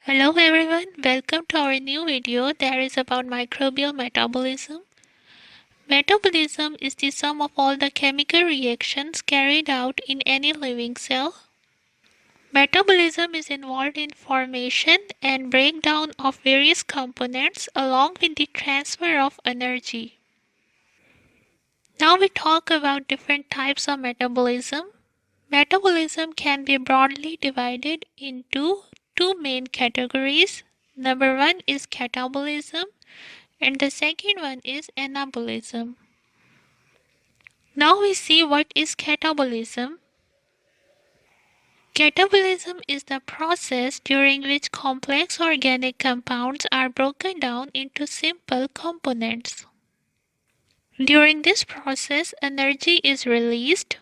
Hello everyone, welcome to our new video that is about microbial metabolism. Metabolism is the sum of all the chemical reactions carried out in any living cell. Metabolism is involved in formation and breakdown of various components along with the transfer of energy. Now we talk about different types of metabolism. Metabolism can be broadly divided into two main categories. Number one is catabolism and the second one is anabolism. Now we see what is catabolism. Catabolism is the process during which complex organic compounds are broken down into simple components. During this process, energy is released.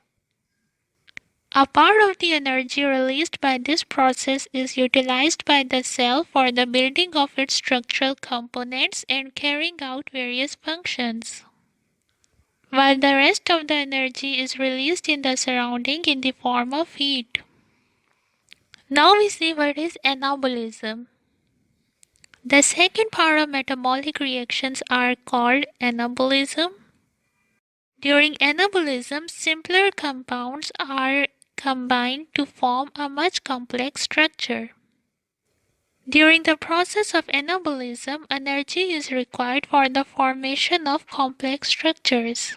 A part of the energy released by this process is utilized by the cell for the building of its structural components and carrying out various functions, while the rest of the energy is released in the surrounding in the form of heat. Now we see what is anabolism. The second part of metabolic reactions are called anabolism. During anabolism, simpler compounds are combined to form a much complex structure. During the process of anabolism, energy is required for the formation of complex structures.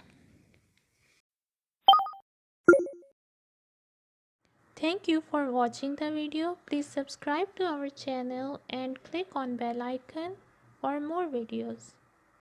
Thank you for watching the video. Please subscribe to our channel and click on bell icon for more videos.